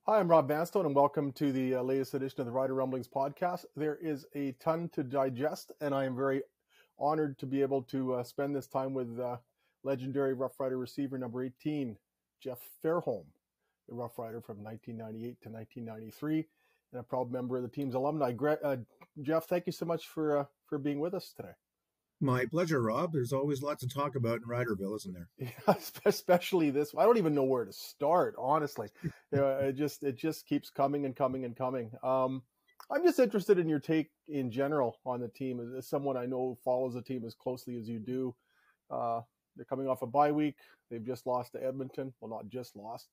Hi, I'm Rob Vanstone, and welcome to the latest edition of the Rider Rumblings podcast. There is a ton to digest, and I am very honored to be able to spend this time with legendary Rough Rider receiver number 18, Jeff Fairholm, the Rough Rider from 1998 to 1993, and a proud member of the team's alumni. Jeff, thank you so much for being with us today. My pleasure, Rob. There's always lots to talk about in Riderville, isn't there? Yeah, especially this. I don't even know where to start, honestly. It just keeps coming and coming and coming. I'm just interested in your take in general on the team. As someone I know follows the team as closely as you do. They're coming off a bye week. They've just lost to Edmonton. Well, not just lost.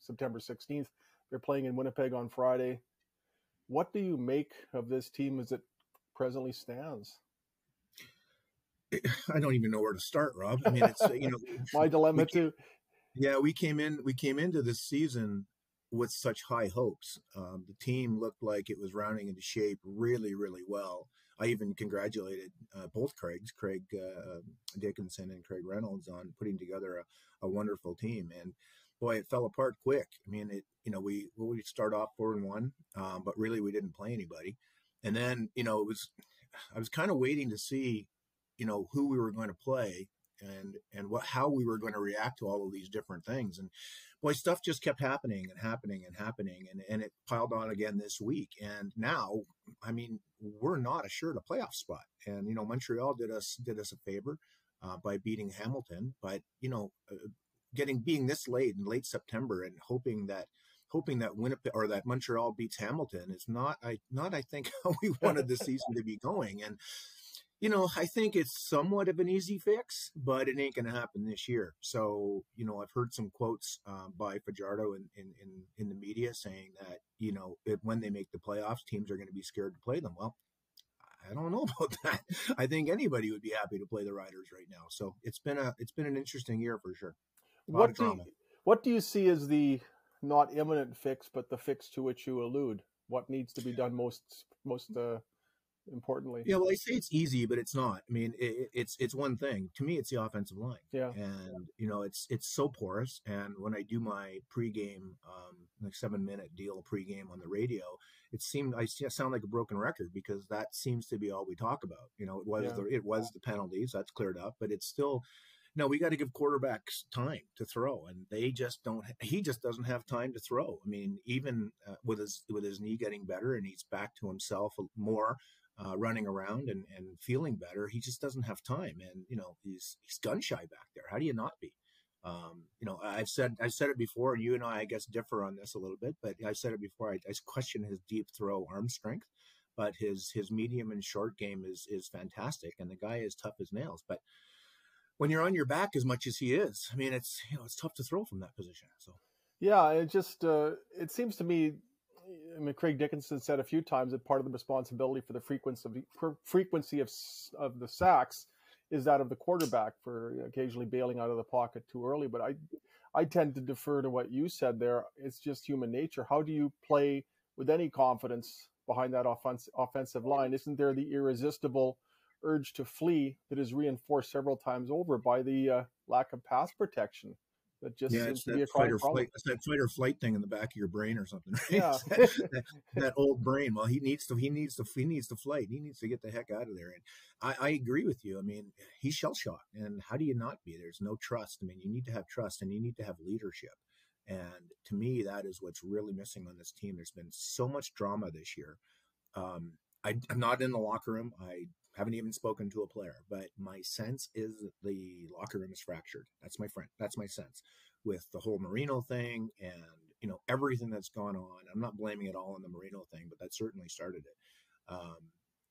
September 16th. They're playing in Winnipeg on Friday. What do you make of this team as it presently stands? I don't even know where to start, Rob. I mean, it's my dilemma too. Yeah, we came into this season with such high hopes. The team looked like it was rounding into shape really, really well. I even congratulated both Craig Dickinson and Craig Reynolds on putting together a wonderful team. And boy, it fell apart quick. I mean, we start off 4-1, but really we didn't play anybody. And then I was kind of waiting to see who we were going to play and how we were going to react to all of these different things. And boy, stuff just kept happening and it piled on again this week. And now, I mean, we're not assured a playoff spot. And Montreal did us a favor by beating Hamilton, but being this late in late September and hoping that Winnipeg or that Montreal beats Hamilton is not I think how we wanted the season to be going. And I think it's somewhat of an easy fix, but it ain't going to happen this year. So, I've heard some quotes by Fajardo in the media saying that, when they make the playoffs, teams are going to be scared to play them. Well, I don't know about that. I think anybody would be happy to play the Riders right now. So it's been an interesting year for sure. What do you see as the not imminent fix, but the fix to which you allude? What needs to be done most importantly? Yeah, well, I say it's easy, but it's not. I mean, it's one thing. To me, it's the offensive line. Yeah. And, it's so porous. And when I do my pregame, like 7-minute deal pregame on the radio, I sound like a broken record because that seems to be all we talk about. It was the penalties, that's cleared up, but it's still, we got to give quarterbacks time to throw, and he just doesn't have time to throw. I mean, even with his knee getting better and he's back to himself more, running around and feeling better, he just doesn't have time. And he's gun shy back there. How do you not be? I've said it before, and you and I guess differ on this a little bit, but I've said it before. I question his deep throw arm strength, but his medium and short game is fantastic, and the guy is tough as nails. But when you're on your back as much as he is, I mean, it's tough to throw from that position. So yeah, it seems to me. I mean, Craig Dickinson said a few times that part of the responsibility for the frequency of the sacks is that of the quarterback for occasionally bailing out of the pocket too early. But I tend to defer to what you said there. It's just human nature. How do you play with any confidence behind that offensive line? Isn't there the irresistible urge to flee that is reinforced several times over by the lack of pass protection? That just seems to be a chronic problem. It's that fight or flight thing in the back of your brain or something, right? Yeah. that old brain. Well, he needs to flight. He needs to get the heck out of there. And I agree with you. I mean, he's shell shocked. And how do you not be? There's no trust. I mean, you need to have trust and you need to have leadership. And to me, that is what's really missing on this team. There's been so much drama this year. I'm not in the locker room. I haven't even spoken to a player, but my sense is that the locker room is fractured. That's my sense with the whole Marino thing and, everything that's gone on. I'm not blaming it all on the Marino thing, but that certainly started it.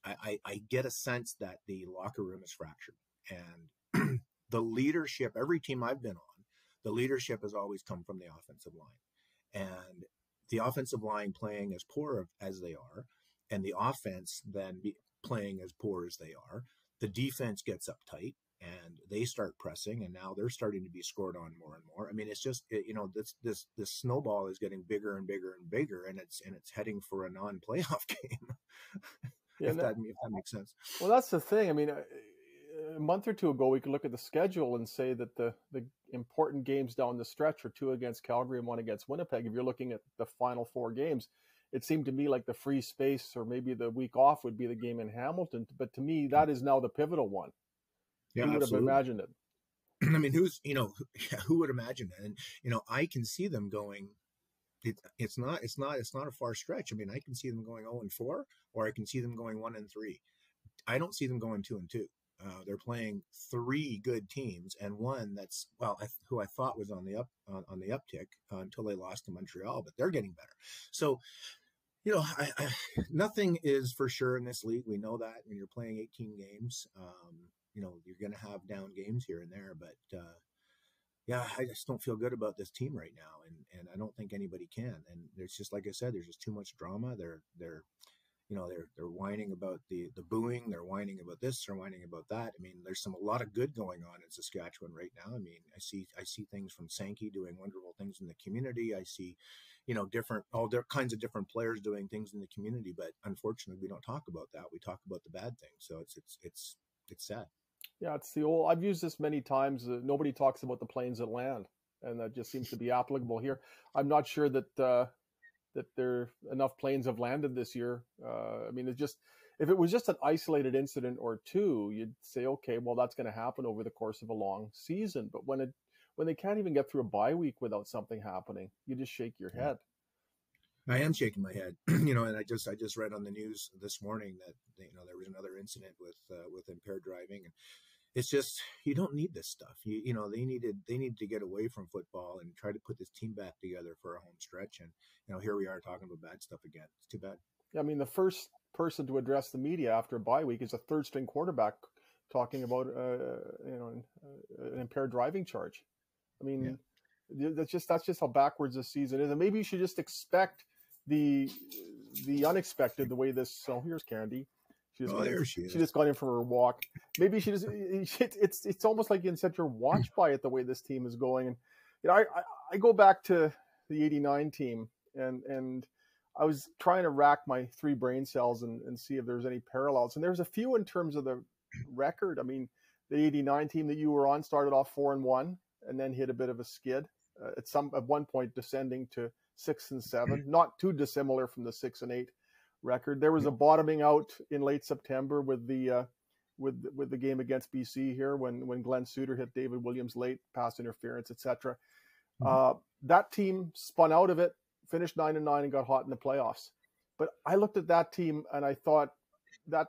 I get a sense that the locker room is fractured, and the leadership, every team I've been on, the leadership has always come from the offensive line, and the offensive line playing as poor as they are, and the offense then playing as poor as they are, the defense gets uptight and they start pressing, and now they're starting to be scored on more and more. I mean, it's just this snowball is getting bigger and bigger and bigger, and it's heading for a non-playoff game. Yeah, if that makes sense. Well, that's the thing. I mean, a month or two ago, we could look at the schedule and say that the important games down the stretch, or 2 against Calgary and 1 against Winnipeg, if you're looking at the final 4 games, it seemed to me like the free space or maybe the week off would be the game in Hamilton. But to me, that is now the pivotal one. Yeah, Who would absolutely. have imagined it? I mean, who would imagine it? And, I can see them going, it's not a far stretch. I mean, I can see them going 0-4, or I can see them going 1-3. I don't see them going 2-2. They're playing 3 good teams, and one that's, who I thought was on the uptick until they lost to Montreal, but they're getting better. So, nothing is for sure in this league. We know that when you're playing 18 games, you're going to have down games here and there, but yeah, I just don't feel good about this team right now, and I don't think anybody can. And there's just, like I said, there's just too much drama. They're whining about the booing. They're whining about this. They're whining about that. I mean, there's a lot of good going on in Saskatchewan right now. I mean, I see things from Sankey doing wonderful things in the community. I see, all kinds of different players doing things in the community. But unfortunately, we don't talk about that. We talk about the bad things. So it's sad. Yeah, it's the old. I've used this many times. Nobody talks about the planes that land, and that just seems to be applicable here. I'm not sure that that there enough planes have landed this year. I mean, if it was just an isolated incident or 2, you'd say, okay, well, that's going to happen over the course of a long season. But when they can't even get through a bye week without something happening, you just shake your head. I am shaking my head, and I just read on the news this morning that there was another incident with impaired driving, and it's just, you don't need this stuff. They needed to get away from football and try to put this team back together for a home stretch, and here we are talking about bad stuff again. It's too bad. I mean, the first person to address the media after a bye week is a third-string quarterback talking about an impaired driving charge. I mean, that's just how backwards this season is, and maybe you should just expect the unexpected. The way this. So here's Candy. She just got in for her walk. Maybe she just. It's almost like you can set your watch by it the way this team is going. And I go back to the '89 team, and I was trying to rack my 3 brain cells and see if there's any parallels. And there's a few in terms of the record. I mean, the '89 team that you were on started off 4-1 and then hit a bit of a skid. At one point descending to 6-7, not too dissimilar from the 6-8 record. There was a bottoming out in late September with the game against BC here when Glenn Suter hit David Williams late, pass interference, etc. That team spun out of it, finished 9-9, and got hot in the playoffs. But I looked at that team and I thought that,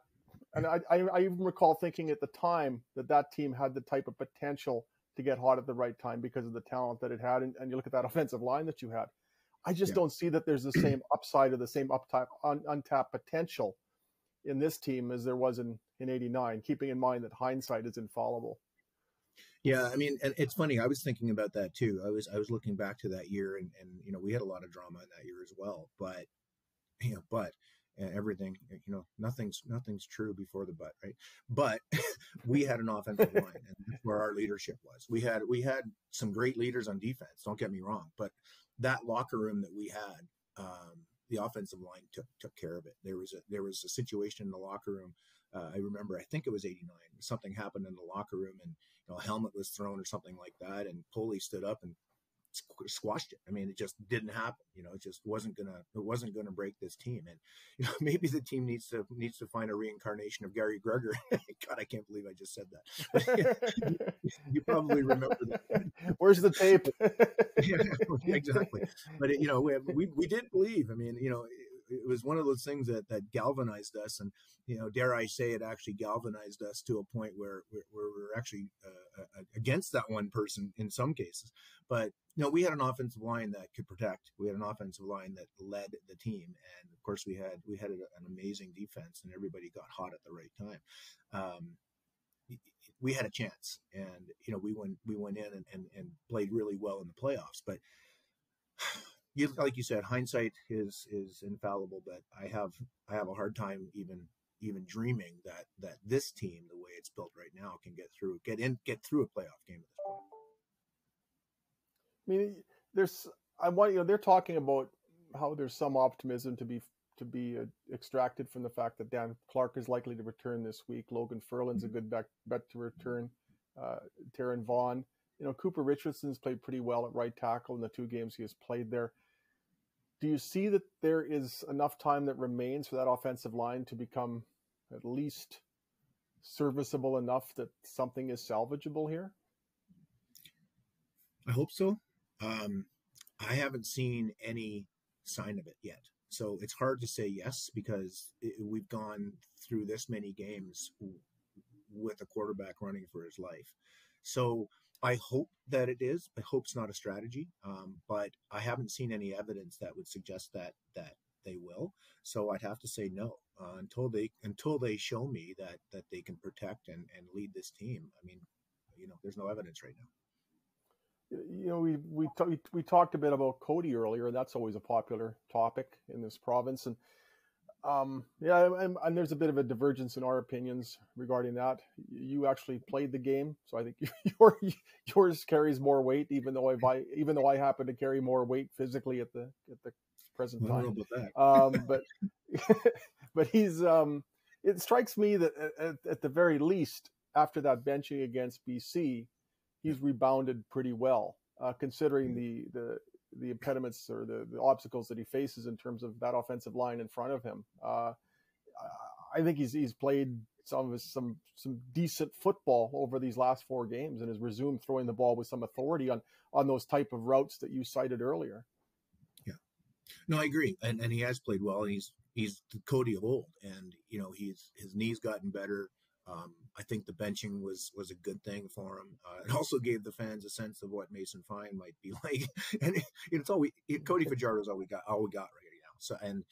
and I even recall thinking at the time that team had the type of potential to get hot at the right time because of the talent that it had. And you look at that offensive line that you had. I just don't see that there's the same upside or the same untapped potential in this team as there was in '89, keeping in mind that hindsight is infallible. Yeah, I mean, and it's funny. I was thinking about that too. I was looking back to that year, and we had a lot of drama in that year as well. But everything, nothing's true before the but, right? But we had an offensive line, and that's where our leadership was. We had some great leaders on defense. Don't get me wrong, but that locker room that we had, the offensive line took care of it. There was a situation in the locker room. I remember, I think it was '89. Something happened in the locker room, and a helmet was thrown or something like that, and Poley stood up and squashed it. I mean, it just didn't happen. It just wasn't gonna break this team. And maybe the team needs to find a reincarnation of Gary Greger. God, I can't believe I just said that. you probably remember that. Where's the tape? Yeah, exactly. But we did believe. I mean, it was one of those things that galvanized us, and dare I say, it actually galvanized us to a point where we're actually against that one person in some cases. But we had an offensive line that could protect. We had an offensive line that led the team, and of course we had an amazing defense, and everybody got hot at the right time. We had a chance, and we went in and played really well in the playoffs. But like you said, hindsight is infallible. But I have a hard time even dreaming that this team, the way it's built right now, can get through a playoff game at this point. I mean, they're talking about how there's some optimism to be extracted from the fact that Dan Clark is likely to return this week. Logan Ferland's a good bet to return. Taron Vaughn Cooper Richardson's played pretty well at right tackle in the 2 games he has played there. Do you see that there is enough time that remains for that offensive line to become at least serviceable enough that something is salvageable here? I hope so. I haven't seen any sign of it yet. So it's hard to say yes, because we've gone through this many games with a quarterback running for his life. So I hope that it is. I hope it's not a strategy, but I haven't seen any evidence that would suggest that they will. So I'd have to say no until they show me that they can protect and lead this team. I mean, there's no evidence right now. We talked a bit about Cody earlier, and that's always a popular topic in this province. And and there's a bit of a divergence in our opinions regarding that. You actually played the game, so I think yours carries more weight, even though I happen to carry more weight physically at the present time. I don't know about that. But he's. It strikes me that at the very least, after that benching against BC, he's rebounded pretty well, considering the impediments or the obstacles that he faces in terms of that offensive line in front of him. I think he's played some decent football over these last 4 games and has resumed throwing the ball with some authority on those type of routes that you cited earlier. Yeah, no, I agree, and he has played well, and he's the Cody of old, and his knees gotten better. I think the benching was a good thing for him. It also gave the fans a sense of what Mason Fine might be like, and it's Cody Fajardo's all we got right now. So, and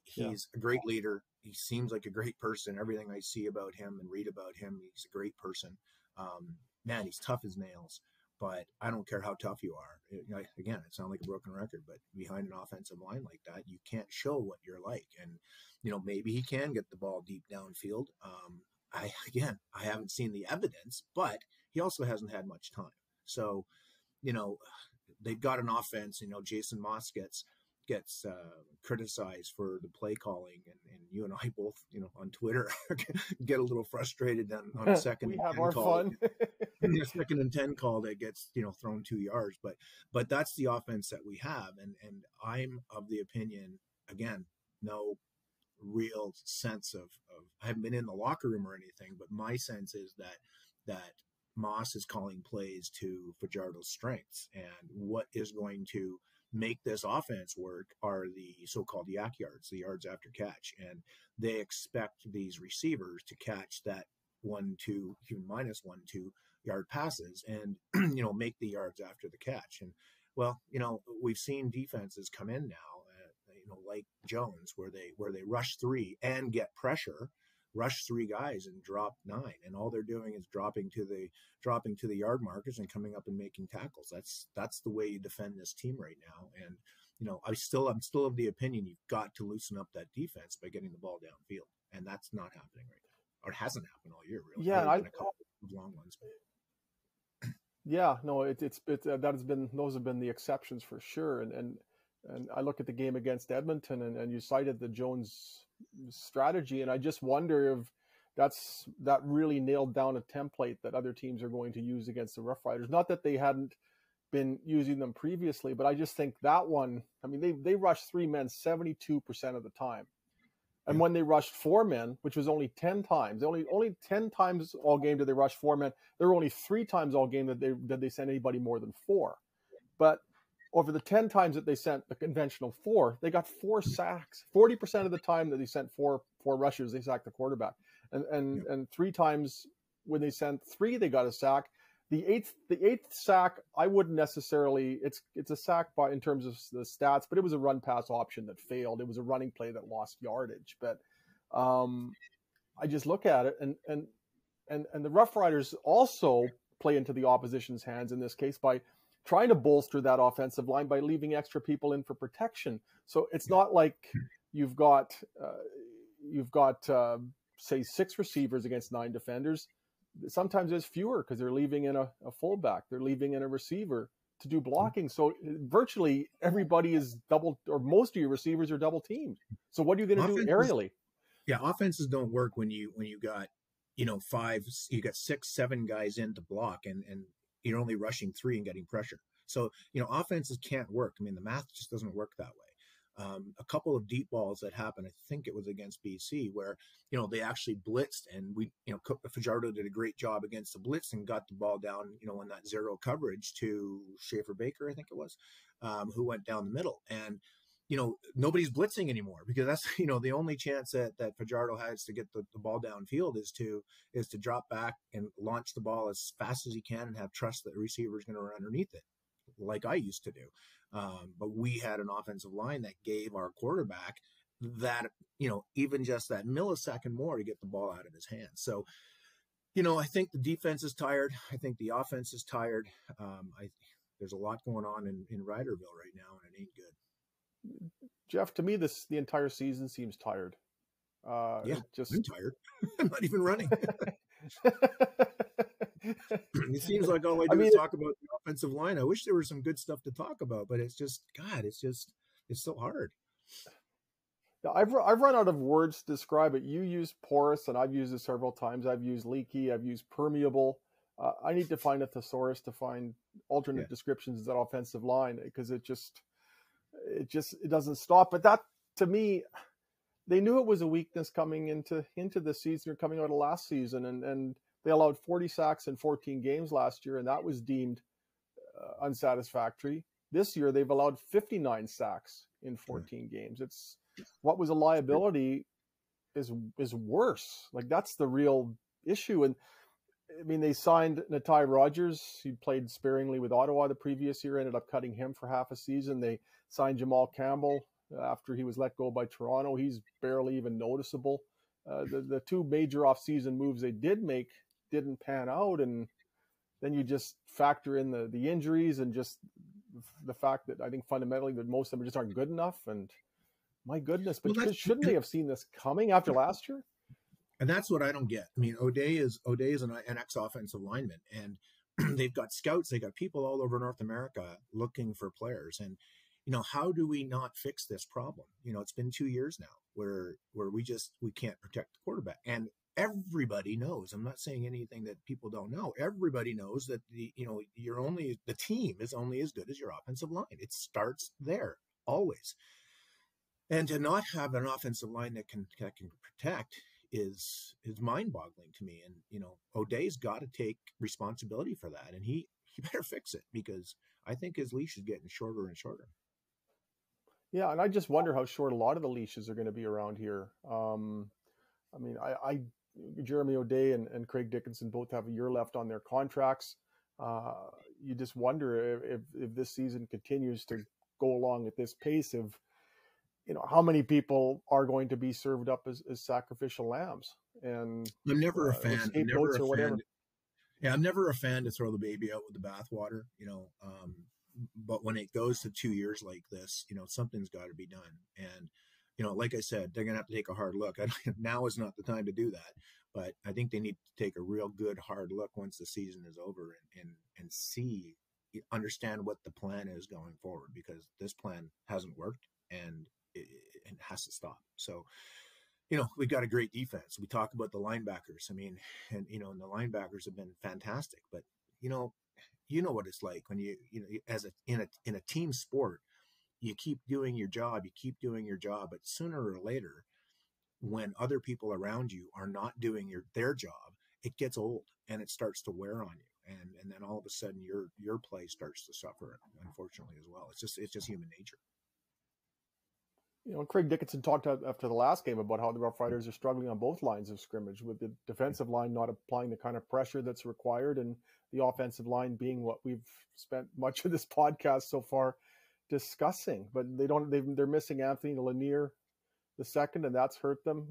he's a great leader. He seems like a great person. Everything I see about him and read about him, he's a great person. Man, he's tough as nails. But I don't care how tough you are. Again, it sounds like a broken record, but behind an offensive line like that, you can't show what you're like. And maybe he can get the ball deep downfield. I haven't seen the evidence, but he also hasn't had much time. So, they've got an offense. Jason Moss gets criticized for the play calling, and you and I both, on Twitter, get a little frustrated on a second. We have our fun. The 2nd and 10 call that gets thrown 2 yards, but that's the offense that we have, and I'm of the opinion, again, no real sense of I haven't been in the locker room or anything, but my sense is that Moss is calling plays to Fajardo's strengths, and what is going to make this offense work are the so-called yak yards, the yards after catch, and they expect these receivers to catch that 1-2, even -1-2 yard passes, and make the yards after the catch. And well, we've seen defenses come in now, like Jones, where they rush 3 and get pressure, rush 3 guys and drop 9, and all they're doing is dropping to the yard markers and coming up and making tackles. That's the way you defend this team right now. And I'm still of the opinion you've got to loosen up that defense by getting the ball downfield, and that's not happening right now, or it hasn't happened all year really. Yeah, a couple of long ones. Yeah, no, those have been the exceptions for sure, and I look at the game against Edmonton, and you cited the Jones strategy, and I just wonder if that really nailed down a template that other teams are going to use against the Roughriders. Not that they hadn't been using them previously, but I just think that one, I mean, they rushed 3 men 72% of the time. And when they rushed 4 men, which was only 10 times, only 10 times all game did they rush 4 men. There were only 3 times all game that they sent anybody more than 4. But over the 10 times that they sent the conventional 4, they got 4 sacks. 40% of the time that they sent 4 rushes, they sacked the quarterback. And 3 times when they sent 3, they got a sack. The eighth sack, I wouldn't necessarily. It's a sack in terms of the stats, but it was a run pass option that failed. It was a running play that lost yardage. But I just look at it, and the Roughriders also play into the opposition's hands in this case by trying to bolster that offensive line by leaving extra people in for protection. So it's not like you've got say 6 receivers against 9 defenders. Sometimes there's fewer because they're leaving in a fullback. They're leaving in a receiver to do blocking. So virtually everybody is double, or most of your receivers are double teamed. So what are you going to do aerially? Yeah, offenses don't work when you got 5, you got 6, 7 guys in to block, and you're only rushing 3 and getting pressure. So, offenses can't work. I mean, the math just doesn't work that way. A couple of deep balls that happened, I think it was against BC, where, they actually blitzed, and Fajardo did a great job against the blitz and got the ball down, in that zero coverage to Schaefer Baker, I think it was, who went down the middle. And, nobody's blitzing anymore, because that's, the only chance that Fajardo has to get the ball downfield is to drop back and launch the ball as fast as he can and have trust that the receiver is going to run underneath it, like I used to do. But we had an offensive line that gave our quarterback that, even just that millisecond more to get the ball out of his hands. So, I think the defense is tired. I think the offense is tired. There's a lot going on in Riderville right now, and it ain't good. Jeff, to me, the entire season seems tired. I'm tired. I'm not even running. It seems like all I do is talk about the offensive line. I wish there was some good stuff to talk about, but it's just, God, it's so hard. I've run out of words to describe it. You use porous, and I've used it several times. I've used leaky. I've used permeable. I need to find a thesaurus to find alternate descriptions of that offensive line, because it doesn't stop. But that, to me, they knew it was a weakness coming into the season, or coming out of last season, and they allowed 40 sacks in 14 games last year, and that was deemed unsatisfactory. This year, they've allowed 59 sacks in 14 games. It's what was a liability is worse. Like, that's the real issue. And I mean, they signed Natai Rogers. He played sparingly with Ottawa the previous year, ended up cutting him for half a season. They signed Jamal Campbell after he was let go by Toronto. He's barely even noticeable. The 2 major off-season moves they did make didn't pan out, and then you just factor in the injuries and just the fact that I think fundamentally that most of them just aren't good enough. And my goodness, but shouldn't they have seen this coming after last year? And that's what I don't get. I mean, O'Day is an ex-offensive lineman, and they've got scouts. They got people all over North America looking for players. And, how do we not fix this problem? It's been 2 years now where we can't protect the quarterback. And everybody knows, I'm not saying anything that people don't know. Everybody knows that the team is only as good as your offensive line. It starts there always. And to not have an offensive line that can protect is mind-boggling to me. And, O'Day's got to take responsibility for that, and he better fix it, because I think his leash is getting shorter and shorter. Yeah, and I just wonder how short a lot of the leashes are going to be around here. I mean, Jeremy O'Day and Craig Dickinson both have a year left on their contracts. You just wonder if this season continues to go along at this pace, of how many people are going to be served up as sacrificial lambs. And I'm never a fan. I'm never a fan to throw the baby out with the bathwater. But when it goes to 2 years like this, something's got to be done. And like I said, they're going to have to take a hard look. Now is not the time to do that, but I think they need to take a real good hard look once the season is over and understand what the plan is going forward, because this plan hasn't worked, and it has to stop. So, we've got a great defense. We talk about the linebackers. I mean, and the linebackers have been fantastic, but you know what it's like when in a team sport. You keep doing your job, but sooner or later, when other people around you are not doing their job, it gets old and it starts to wear on you. And then all of a sudden your play starts to suffer, unfortunately, as well. It's just human nature. Craig Dickinson talked after the last game about how the Rough Riders are struggling on both lines of scrimmage, with the defensive line not applying the kind of pressure that's required, and the offensive line being what we've spent much of this podcast so far discussing. But they're missing Anthony Lanier II, and that's hurt them.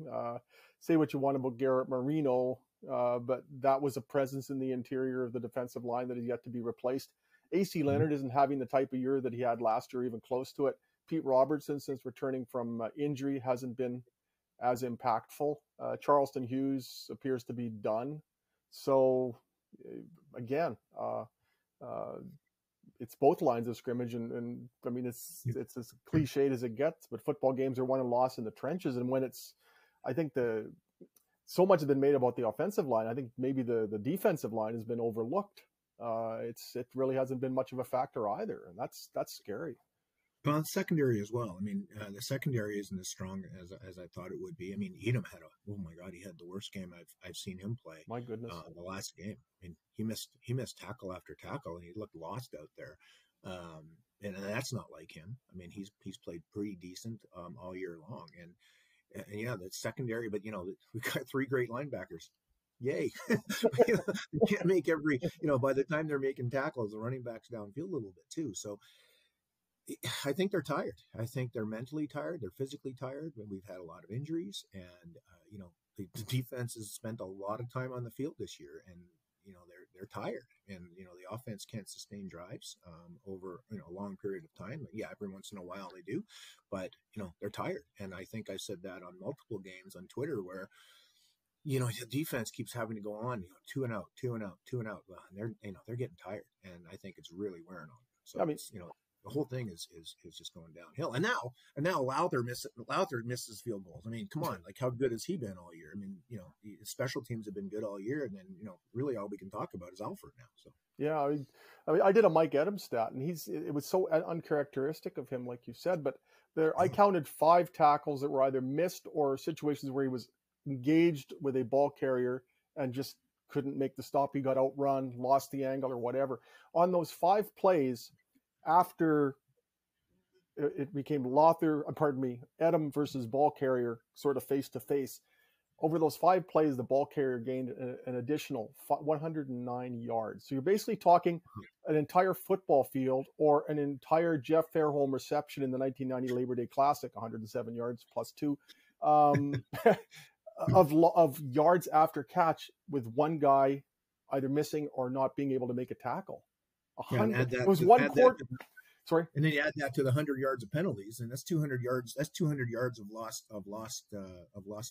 Say what you want about Garrett Marino, but that was a presence in the interior of the defensive line that is yet to be replaced. AC Leonard isn't having the type of year that he had last year, even close to it. Pete Robertson, since returning from injury, hasn't been as impactful. Charleston Hughes appears to be done. So again, it's both lines of scrimmage, and I mean, it's as cliched as it gets, but football games are won and lost in the trenches. And when I think so much has been made about the offensive line. I think maybe the defensive line has been overlooked it really hasn't been much of a factor either, and that's scary. Well, secondary as well. I mean, the secondary isn't as strong as I thought it would be. I mean, Edom had oh my God, he had the worst game I've seen him play. My goodness. The last game. I mean, he missed tackle after tackle, and he looked lost out there. And that's not like him. I mean, he's played pretty decent all year long, and yeah, that's secondary. But we've got 3 great linebackers. Yay! You can't make every. By the time they're making tackles, the running backs downfield a little bit too. So I think they're tired. I think they're mentally tired. They're physically tired. We've had a lot of injuries, and the defense has spent a lot of time on the field this year, and they're tired, and the offense can't sustain drives over a long period of time. Yeah, every once in a while they do, but they're tired, and I think I said that on multiple games on Twitter where the defense keeps having to go on 2 and out, 2 and out, 2 and out. Well, and they're getting tired, and I think it's really wearing on them. So I mean, the whole thing is just going downhill. And now Lowther misses field goals. I mean, come on, like how good has he been all year? I mean, his special teams have been good all year, and then really all we can talk about is Alford now. So yeah, I mean, I did a Mike Adams stat, and it was so uncharacteristic of him, like you said. But I counted 5 tackles that were either missed or situations where he was engaged with a ball carrier and just couldn't make the stop. He got outrun, lost the angle, or whatever. On those 5 plays, after it became Edom versus ball carrier, sort of face to face. Over those 5 plays, the ball carrier gained an additional 109 yards. So you're basically talking an entire football field or an entire Jeff Fairholm reception in the 1990 Labor Day Classic, 107 yards plus 2 of yards after catch, with one guy either missing or not being able to make a tackle. It was 1 quarter. Sorry. And then you add that to the 100 yards of penalties, and that's 200 yards. That's 200 yards of lost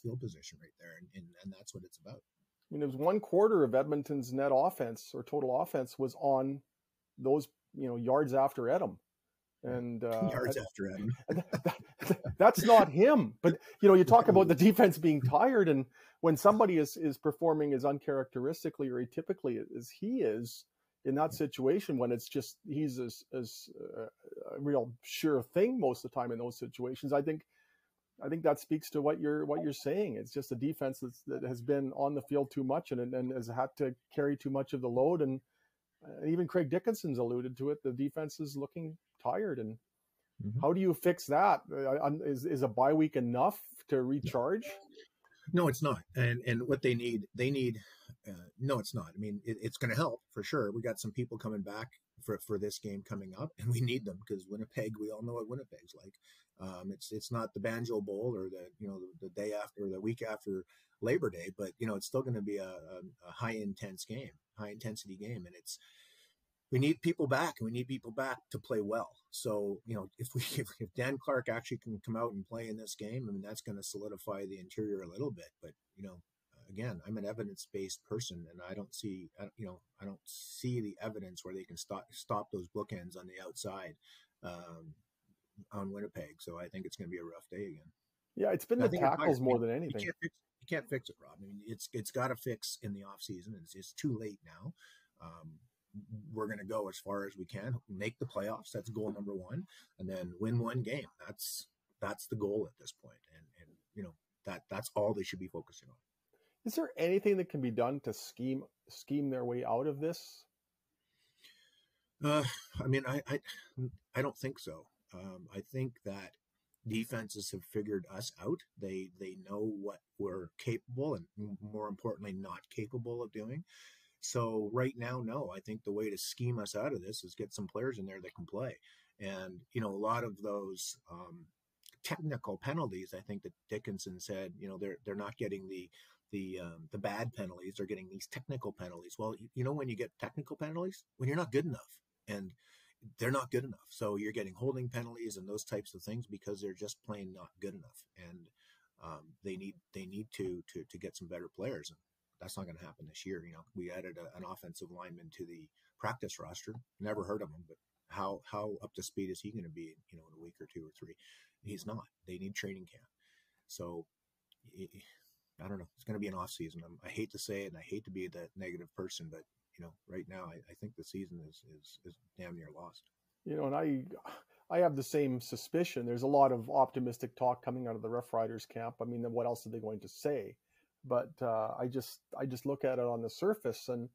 field position right there, and that's what it's about. I mean, it was 1 quarter of Edmonton's net offense or total offense was on those yards after Edom, and yards after Edom. That's not him. But you talk about the defense being tired, and when somebody is performing as uncharacteristically or atypically as he is in that situation, when it's just he's a real sure thing most of the time in those situations, I think that speaks to what you're saying. It's just a defense that has been on the field too much and has had to carry too much of the load. And even Craig Dickinson's alluded to it. The defense is looking tired. And how do you fix that? Is a bye week enough to recharge? No, it's not. And what they need, no, it's not. I mean, it's going to help for sure. We got some people coming back for this game coming up, and we need them because Winnipeg, we all know what Winnipeg's like. It's not the Banjo Bowl or the day after or the week after Labor Day, but it's still going to be a high intensity game, and we need people back, and we need people back to play well. So, if Dan Clark actually can come out and play in this game, I mean, that's going to solidify the interior a little bit. But, again, I'm an evidence-based person, and I don't see the evidence where they can stop those bookends on the outside on Winnipeg. So I think it's going to be a rough day again. Yeah, it's been the tackles more than anything. You can't fix it, Rob. I mean, it's got to fix in the off season. It's too late now. We're going to go as far as we can, make the playoffs. That's goal number 1, and then win 1 game. That's the goal at this point. And that's all they should be focusing on. Is there anything that can be done to scheme their way out of this? I mean, I don't think so. I think that defenses have figured us out. They know what we're capable and, more importantly, not capable of doing. So right now, no, I think the way to scheme us out of this is get some players in there that can play. And, a lot of those technical penalties, I think that Dickinson said, they're not getting the bad penalties. They're getting these technical penalties. Well, when you get technical penalties, when you're not good enough, and they're not good enough. So you're getting holding penalties and those types of things because they're just plain not good enough. And they need to get some better players. And that's not going to happen this year. We added an offensive lineman to the practice roster. Never heard of him, but how up to speed is he going to be, in a week or 2 or 3? He's not. They need training camp. So I don't know. It's going to be an off season. I hate to say it, and I hate to be the negative person, but right now, I think the season is damn near lost. And I have the same suspicion. There's a lot of optimistic talk coming out of the Rough Riders camp. I mean, what else are they going to say? But I just look at it on the surface, and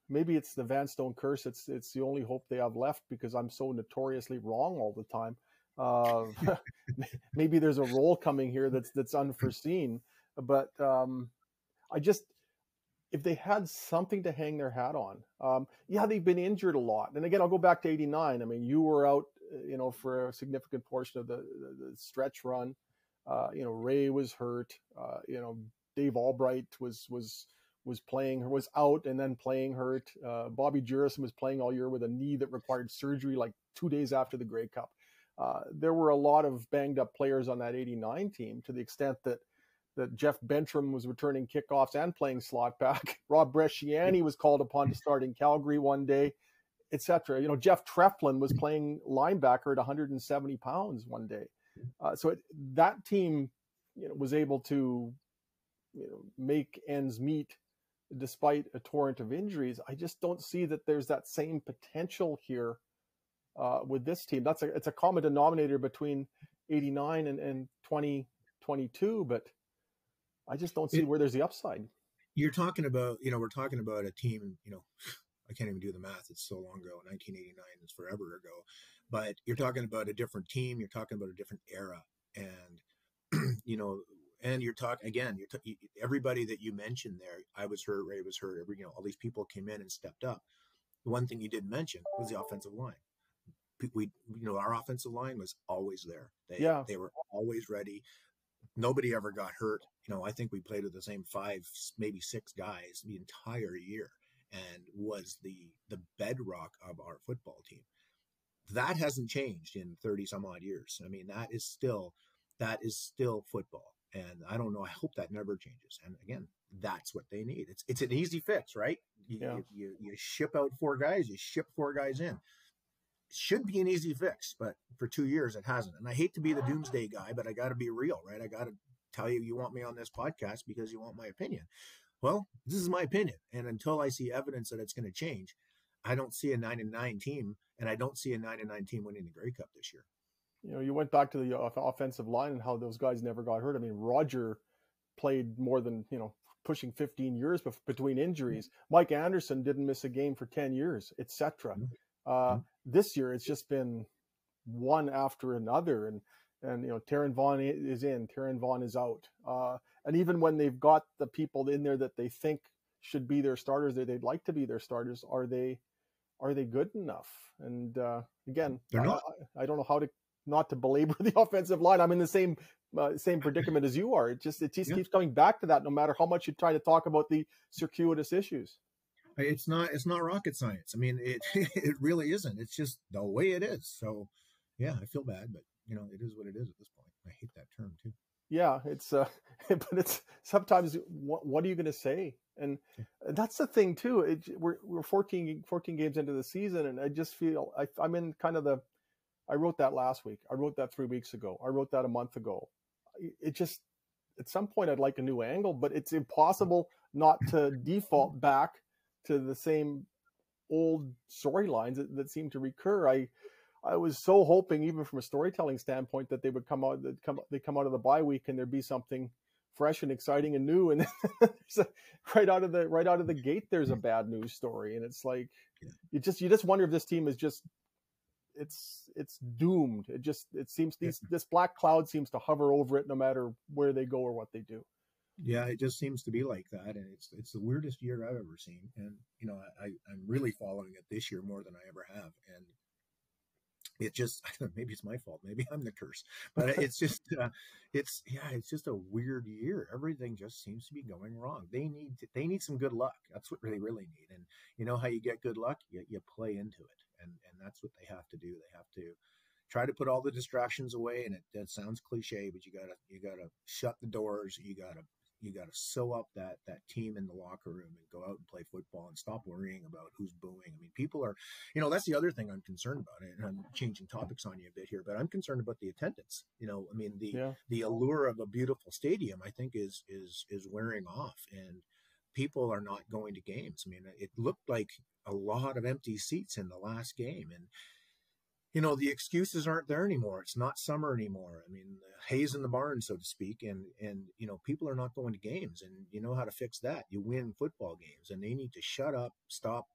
maybe it's the Vanstone curse. It's the only hope they have left, because I'm so notoriously wrong all the time. Maybe there's a role coming here that's unforeseen. But if they had something to hang their hat on, they've been injured a lot. And again, I'll go back to '89. I mean, you were out, for a significant portion of the stretch run. Ray was hurt. Dave Albright was out and then playing hurt. Bobby Jurison was playing all year with a knee that required surgery like 2 days after the Grey Cup. There were a lot of banged up players on that '89 team, to the extent that Jeff Bentram was returning kickoffs and playing slot back. Rob Bresciani was called upon to start in Calgary one day, etc. Jeff Treflin was playing linebacker at 170 pounds one day. That team, was able to, make ends meet despite a torrent of injuries. I just don't see that there's that same potential here with this team. It's a common denominator between '89 and 2022, but I just don't see where there's the upside. You're talking about, we're talking about a team, I can't even do the math. It's so long ago. 1989 is forever ago. But you're talking about a different team. You're talking about a different era. And, and you're talking, again, everybody that you mentioned there, I was hurt, Ray was hurt, all these people came in and stepped up. The one thing you didn't mention was the offensive line. Our offensive line was always there. They were always ready. Nobody ever got hurt. I think we played with the same 5, maybe 6 guys the entire year, and was the bedrock of our football team. That hasn't changed in 30 some odd years. I mean, that is still football. And I don't know. I hope that never changes. And again, that's what they need. It's an easy fix, right? You ship out 4 guys, you ship 4 guys in. Should be an easy fix, but for 2 years it hasn't. And I hate to be the doomsday guy, but I got to be real, right? I got to tell you want me on this podcast because you want my opinion. Well, this is my opinion. And until I see evidence that it's going to change, I don't see a 9-9 team, and I don't see a 9-9 team winning the Grey Cup this year. You went back to the offensive line and how those guys never got hurt. I mean, Roger played more than, pushing 15 years between injuries. Mike Anderson didn't miss a game for 10 years, etc. This year, it's just been one after another. And Taron Vaughn is in, Taron Vaughn is out. And even when they've got the people in there that they think should be their starters, they'd like to be their starters, are they good enough? And again, I don't know how to not to belabor the offensive line. I'm in the same predicament as you are. It just keeps coming back to that, no matter how much you try to talk about the circuitous issues. It's not rocket science. I mean, it really isn't. It's just the way it is. So, yeah, I feel bad, but it is what it is at this point. I hate that term too. Yeah, it's but it's sometimes what are you going to say? And that's the thing too. We're 14 games into the season, and I just feel I'm in kind of I wrote that last week. I wrote that 3 weeks ago. I wrote that a month ago. It just, at some point, I'd like a new angle, but it's impossible not to default back to the same old storylines that seem to recur. I was so hoping, even from a storytelling standpoint, that they would come out of the bye week and there'd be something fresh and exciting and new. And right out of the gate, there's a bad news story, and it's like you just wonder if this team is just it's doomed. It seems this black cloud seems to hover over it no matter where they go or what they do. Yeah, it just seems to be like that, and it's the weirdest year I've ever seen. And I'm really following it this year more than I ever have, and it just maybe it's my fault, maybe I'm the curse, but it's just it's just a weird year. Everything just seems to be going wrong. They need some good luck. That's what they really need. And you know how you get good luck? You play into it, and that's what they have to do. They have to try to put all the distractions away, and that sounds cliche, but you gotta shut the doors. You gotta sew up that team in the locker room and go out and play football and stop worrying about who's booing. I mean, people are, that's the other thing I'm concerned about. And I'm changing topics on you a bit here, but I'm concerned about the attendance. I mean, the allure of a beautiful stadium, I think is wearing off, and people are not going to games. I mean, it looked like a lot of empty seats in the last game. And, the excuses aren't there anymore. It's not summer anymore. I mean, hay's in the barn, so to speak. And, people are not going to games. And you know how to fix that. You win football games, and they need to shut up, stop,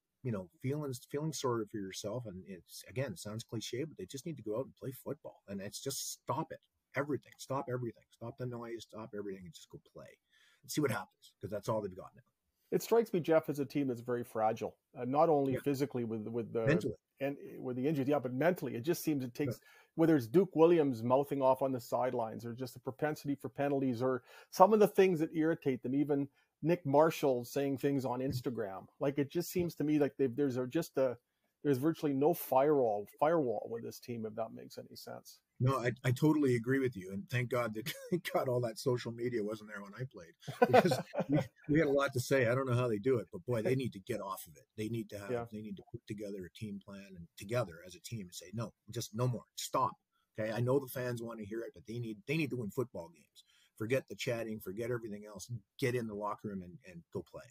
feeling sorry for yourself. And it's, again, it sounds cliche, but they just need to go out and play football. And it's just stop it. Everything. Stop everything. Stop the noise. Stop everything, and just go play and see what happens, because that's all they've got now. It strikes me, Jeff, as a team that's very fragile, not only physically with the mentally and with the injuries, but mentally. It just seems it takes, whether it's Duke Williams mouthing off on the sidelines, or just a propensity for penalties, or some of the things that irritate them. Even Nick Marshall saying things on Instagram, like, it just seems to me like there's virtually no firewall with this team, if that makes any sense. No, I totally agree with you. And thank God that all that social media wasn't there when I played, because we had a lot to say. I don't know how they do it, but boy, they need to get off of it. They need to put together a team plan, and together as a team, and say, no, just no more. Stop. Okay. I know the fans want to hear it, but they need to win football games. Forget the chatting, forget everything else. Get in the locker room and go play.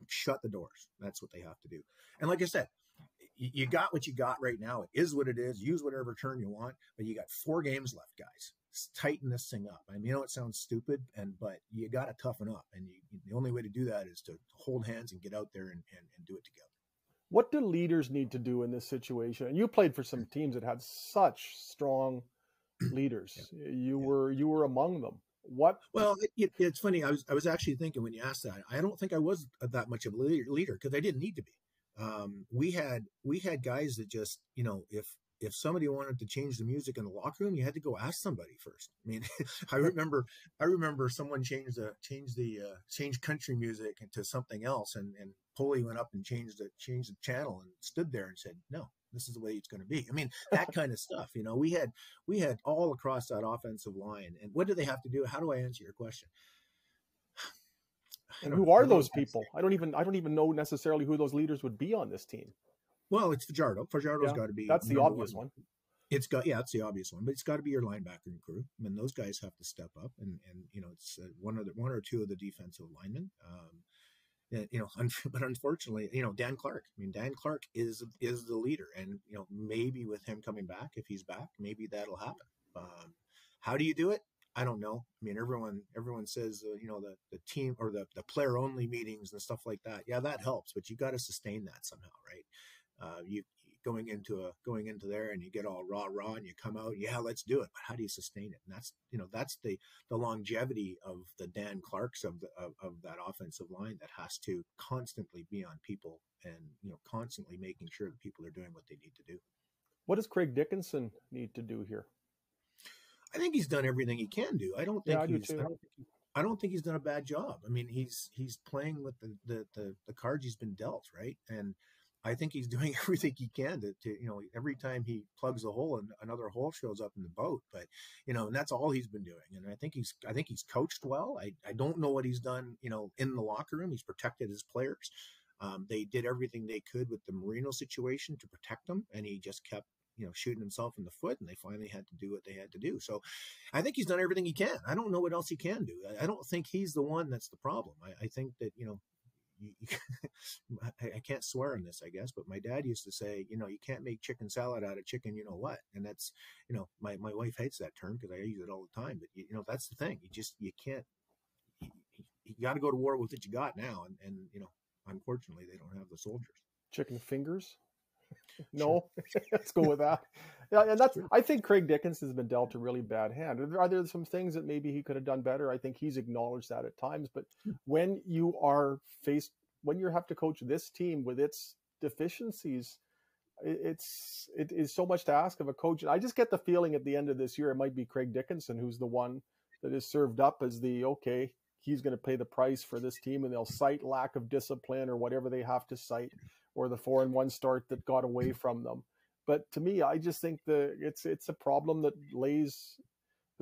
Shut the doors. That's what they have to do. And like I said, you got what you got right now. It is what it is. Use whatever term you want, but you got 4 games left, guys. Tighten this thing up. I mean, it sounds stupid, but you got to toughen up. And the only way to do that is to hold hands and get out there and do it together. What do leaders need to do in this situation? And you played for some teams that had such strong leaders. You were among them. What? Well, it's funny. I was actually thinking when you asked that, I don't think I was that much of a leader, because I didn't need to be. We had guys that just, if somebody wanted to change the music in the locker room, you had to go ask somebody first. I mean, I remember someone changed country music into something else, and Pulley went up and changed the channel and stood there and said, no, this is the way it's going to be. I mean, that kind of stuff. We had all across that offensive line. And what do they have to do? How do I answer your question? And who are those people? I don't even know necessarily who those leaders would be on this team. Well, it's Fajardo. Fajardo's got to be. That's the obvious one. It's the obvious one, but it's got to be your linebacker crew. I mean, those guys have to step up, and it's one or two of the defensive linemen. But unfortunately, Dan Clark. I mean, Dan Clark is the leader, and maybe with him coming back, if he's back, maybe that'll happen. How do you do it? I don't know. I mean, everyone says, the team or the player only meetings and stuff like that. Yeah, that helps, but you got to sustain that somehow, right? You going into there and you get all rah, and you come out, yeah, let's do it. But how do you sustain it? And that's the longevity of the Dan Clarks of that offensive line, that has to constantly be on people, and, constantly making sure that people are doing what they need to do. What does Craig Dickinson need to do here? I think he's done everything he can do. I don't think he's done a bad job. I mean, he's playing with the cards he's been dealt, right? And I think he's doing everything he can to every time he plugs a hole, and another hole shows up in the boat. But and that's all he's been doing. And I think he's coached well. I don't know what he's done, in the locker room. He's protected his players. They did everything they could with the Marino situation to protect them, and he just kept shooting himself in the foot, and they finally had to do what they had to do. So I think he's done everything he can. I don't know what else he can do. I don't think he's the one that's the problem. I think that, I can't swear on this, I guess, but my dad used to say, you can't make chicken salad out of chicken, what? And that's, my wife hates that term because I use it all the time, but that's the thing. You can't, you got to go to war with what you got now. And unfortunately they don't have the soldiers. Chicken fingers? No, let's go with that. Yeah, and I think Craig Dickinson has been dealt a really bad hand. Are there some things that maybe he could have done better? I think he's acknowledged that at times. But when you have to coach this team with its deficiencies, it is so much to ask of a coach. And I just get the feeling at the end of this year, it might be Craig Dickinson who's the one that is served up as he's going to pay the price for this team, and they'll cite lack of discipline or whatever they have to cite, or the 4-1 start that got away from them. But to me, I just think it's a problem that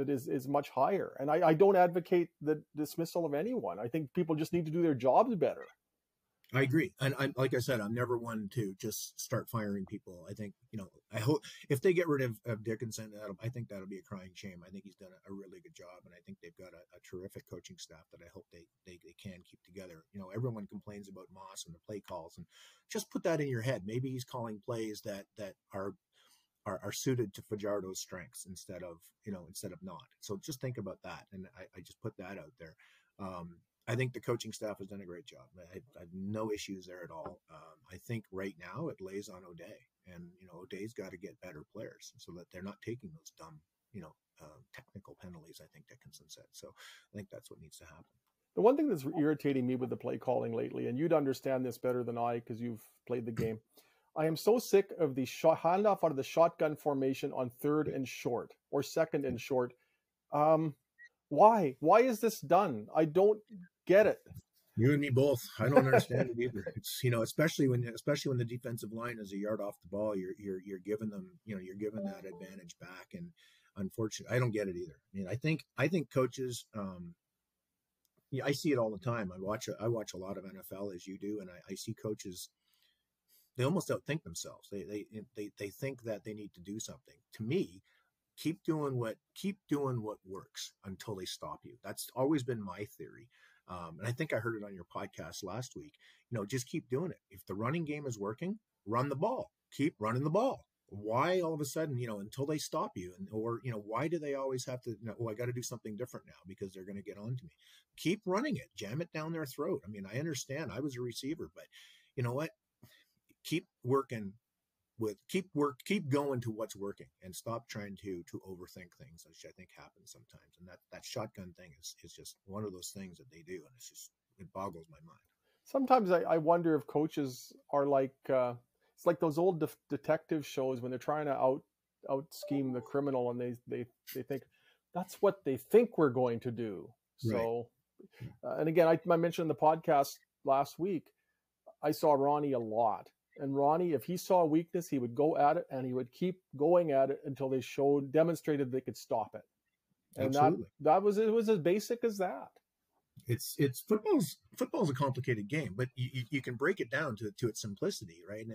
is much higher. And I don't advocate the dismissal of anyone. I think people just need to do their jobs better. I agree. And I'm, like I said, I'm never one to just start firing people. I think, I hope if they get rid of Dickinson, I think that'll be a crying shame. I think he's done a really good job. And I think they've got a terrific coaching staff that I hope they can keep together. Everyone complains about Moss and the play calls, and just put that in your head. Maybe he's calling plays that are suited to Fajardo's strengths instead of not. So just think about that. And I just put that out there. I think the coaching staff has done a great job. I have no issues there at all. I think right now it lays on O'Day, and O'Day's got to get better players so that they're not taking those dumb, technical penalties. I think Dickinson said. So I think that's what needs to happen. The one thing that's irritating me with the play calling lately, and you'd understand this better than I because you've played the game, I am so sick of the handoff out of the shotgun formation on 3rd and short or 2nd and short. Why? Why is this done? I don't get it. You and me both. I don't understand it either. It's especially when the defensive line is a yard off the ball, you're giving them you're giving that advantage back, and unfortunately, I don't get it either. I mean, I think coaches. I see it all the time. I watch a lot of NFL as you do, and I see coaches. They almost outthink themselves. They think that they need to do something. To me, keep doing what works until they stop you. That's always been my theory. And I think I heard it on your podcast last week. Just keep doing it. If the running game is working, run the ball. Keep running the ball. Why all of a sudden, until they stop you, or why do they always have to? I got to do something different now because they're going to get on to me. Keep running it. Jam it down their throat. I mean, I understand. I was a receiver, but you know what? Keep working. Keep going to what's working, and stop trying to overthink things, which I think happens sometimes. And that shotgun thing is just one of those things that they do, and it boggles my mind. Sometimes I wonder if coaches are like it's like those old detective shows when they're trying to out scheme the criminal, and they think that's what they think we're going to do. Right. So, and again, I mentioned in the podcast last week, I saw Ronnie a lot. And Ronnie, if he saw a weakness, he would go at it, and he would keep going at it until they demonstrated they could stop it. And Absolutely. it was as basic as that. It's football's a complicated game, but you can break it down to its simplicity, right?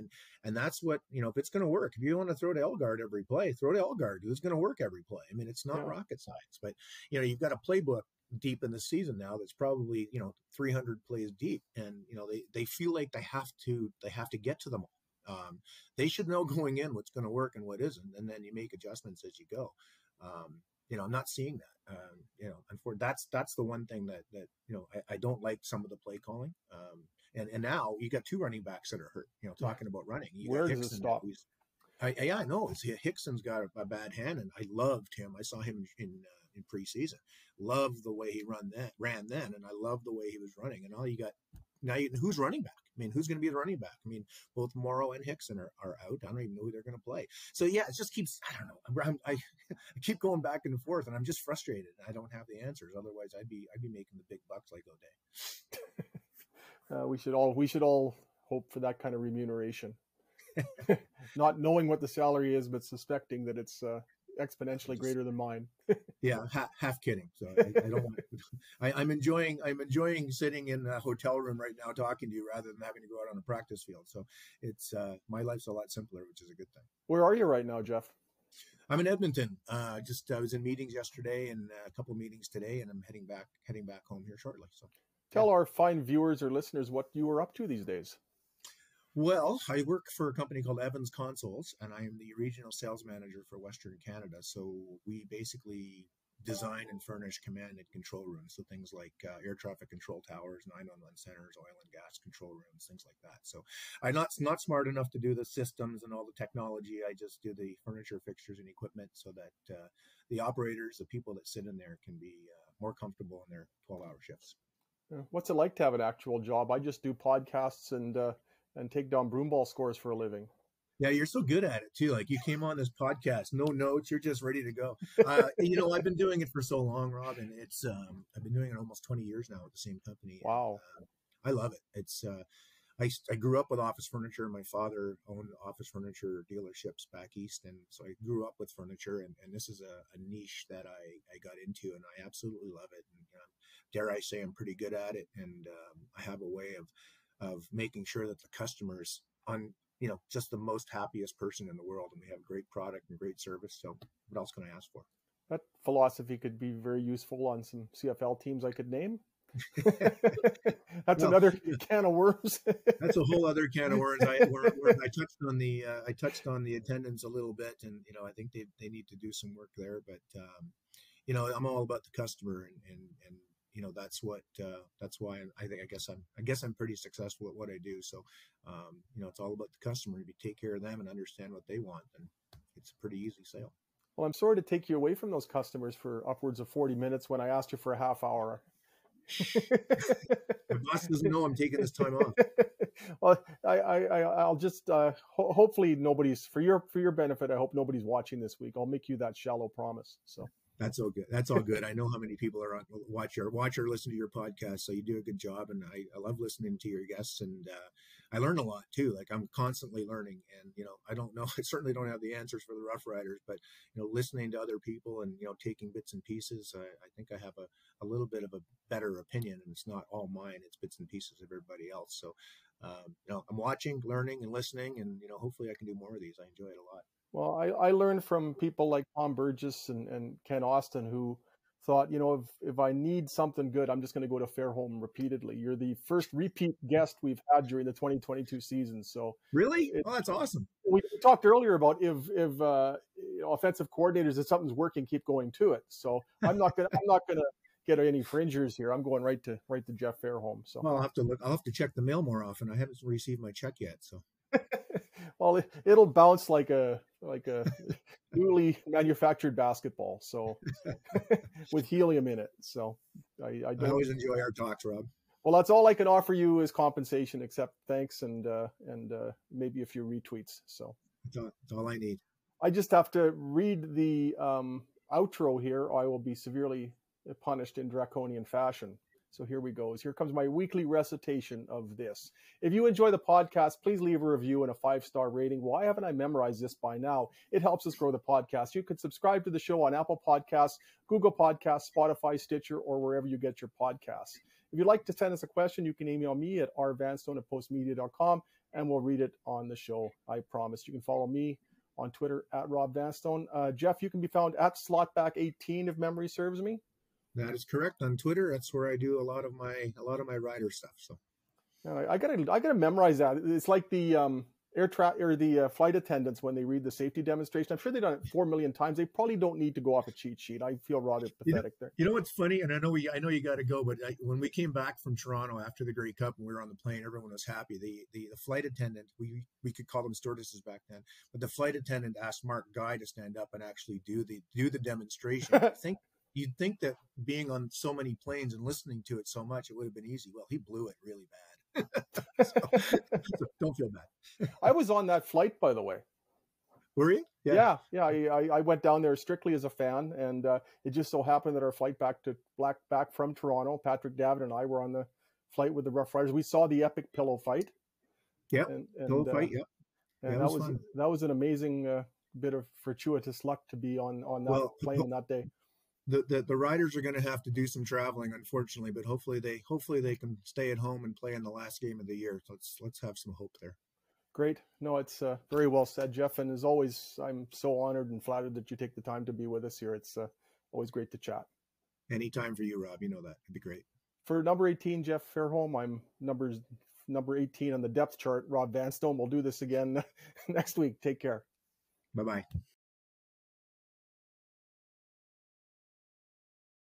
And that's what, if it's going to work. If you want to throw to Elgard every play, throw to Elgard. It's going to work every play. I mean, it's not rocket science, but you've got a playbook deep in the season now that's probably 300 plays deep, and they feel like they have to get to them all. They should know going in what's going to work and what isn't, and then you make adjustments as you go. I'm not seeing that. That's the one thing that I don't like some of the play calling. And now you got 2 running backs that are hurt. Talking about running, where does it stop? I know Hickson's got a bad hand, and I loved him. I saw him in preseason. Loved the way he ran then, and I loved the way he was running. And all you got now, who's running back? I mean, who's going to be the running back? I mean, both Morrow and Hickson are out. I don't even know who they're going to play. So yeah, it just keeps. I don't know. I keep going back and forth, and I'm just frustrated. I don't have the answers. Otherwise, I'd be making the big bucks like O'Day. We should all hope for that kind of remuneration. Not knowing what the salary is, but suspecting that it's exponentially greater than mine. Yeah, half kidding. So I don't want. I'm enjoying sitting in a hotel room right now talking to you rather than having to go out on a practice field. So it's my life's a lot simpler, which is a good thing. Where are you right now, Jeff? I'm in Edmonton. I was in meetings yesterday and a couple of meetings today, and I'm heading back home here shortly. So tell our fine viewers or listeners what you are up to these days. Well, I work for a company called Evans Consoles, and I am the regional sales manager for Western Canada. So we basically design and furnish command and control rooms. So things like air traffic control towers, 911 centers, oil and gas control rooms, things like that. So I'm not smart enough to do the systems and all the technology. I just do the furniture, fixtures, and equipment so that the operators, the people that sit in there, can be more comfortable in their 12-hour shifts. What's it like to have an actual job? I just do podcasts and take down broomball scores for a living. Yeah, you're so good at it too. Like you came on this podcast, no notes, you're just ready to go. I've been doing it for so long, Rob, and it's I've been doing it almost 20 years now with the same company. Wow. And, I love it. It's I grew up with office furniture. My father owned office furniture dealerships back east, and so I grew up with furniture, and this is a niche that I got into, and I absolutely love it. And dare I say I'm pretty good at it, and I have a way of making sure that the customer's on, just the most happiest person in the world, and we have great product and great service. So what else can I ask for? That philosophy could be very useful on some CFL teams I could name. That's another can of worms. That's a whole other can of worms. I touched on the attendance a little bit, and I think they need to do some work there. But I'm all about the customer, and that's why I guess I'm pretty successful at what I do. So it's all about the customer. If you take care of them and understand what they want, then it's a pretty easy sale. Well, I'm sorry to take you away from those customers for upwards of 40 minutes when I asked you for a half hour. My boss doesn't know I'm taking this time off. Well, I'll just hopefully nobody's for your benefit. I hope nobody's watching this week. I'll make you that shallow promise. So that's all good. That's all good. I know how many people are on watch or listen to your podcast, so you do a good job, and I love listening to your guests, and I learn a lot too. Like, I'm constantly learning, and I don't know. I certainly don't have the answers for the Rough Riders, but listening to other people and taking bits and pieces, I think I have a little bit of a better opinion, and it's not all mine. It's bits and pieces of everybody else. So I'm watching, learning, and listening, and hopefully I can do more of these. I enjoy it a lot. Well, I learned from people like Tom Burgess and Ken Austin, who thought, if I need something good, I'm just going to go to Fairholm repeatedly. You're the first repeat guest we've had during the 2022 season. So really, that's awesome. We talked earlier about if offensive coordinators, if something's working, keep going to it. So I'm not gonna get any fringers here. I'm going right to Jeff Fairholm. So well, I'll have to check the mail more often. I haven't received my check yet, so. Well, it'll bounce like a newly manufactured basketball, so with helium in it. So I always enjoy our talks, Rob. Well, that's all I can offer you as compensation, except thanks and maybe a few retweets. So that's all I need. I just have to read the outro here, or I will be severely punished in draconian fashion. So here we go. Here comes my weekly recitation of this. If you enjoy the podcast, please leave a review and a 5-star rating. Why haven't I memorized this by now? It helps us grow the podcast. You can subscribe to the show on Apple Podcasts, Google Podcasts, Spotify, Stitcher, or wherever you get your podcasts. If you'd like to send us a question, you can email me at rvanstone@postmedia.com, and we'll read it on the show. I promise. You can follow me on Twitter at Rob Vanstone. Jeff, you can be found at Slotback18 if memory serves me. That is correct. On Twitter, that's where I do a lot of my rider stuff. So I gotta memorize that. It's like the flight attendants when they read the safety demonstration. I'm sure they've done it 4 million times. They probably don't need to go off a cheat sheet. I feel rather pathetic there. You know what's funny, and I know you got to go, but when we came back from Toronto after the Grey Cup and we were on the plane, everyone was happy. The flight attendant, we could call them stewardesses back then, but the flight attendant asked Mark Guy to stand up and actually do the demonstration. You'd think that being on so many planes and listening to it so much, it would have been easy. Well, he blew it really bad. so don't feel bad. I was on that flight, by the way. Were you? Yeah. I went down there strictly as a fan, and it just so happened that our flight back from Toronto, Patrick Davitt and I were on the flight with the Rough Riders. We saw the epic pillow fight. Yeah, pillow fight. Yeah, and that was an amazing bit of fortuitous luck to be on that plane on that day. The riders are going to have to do some traveling, unfortunately, but hopefully they can stay at home and play in the last game of the year. So let's have some hope there. Great. No, it's very well said, Jeff. And as always, I'm so honored and flattered that you take the time to be with us here. It's always great to chat. Anytime for you, Rob. You know that. It'd be great. For number 18, Jeff Fairholm, I'm number 18 on the depth chart, Rob Vanstone. We'll do this again next week. Take care. Bye-bye.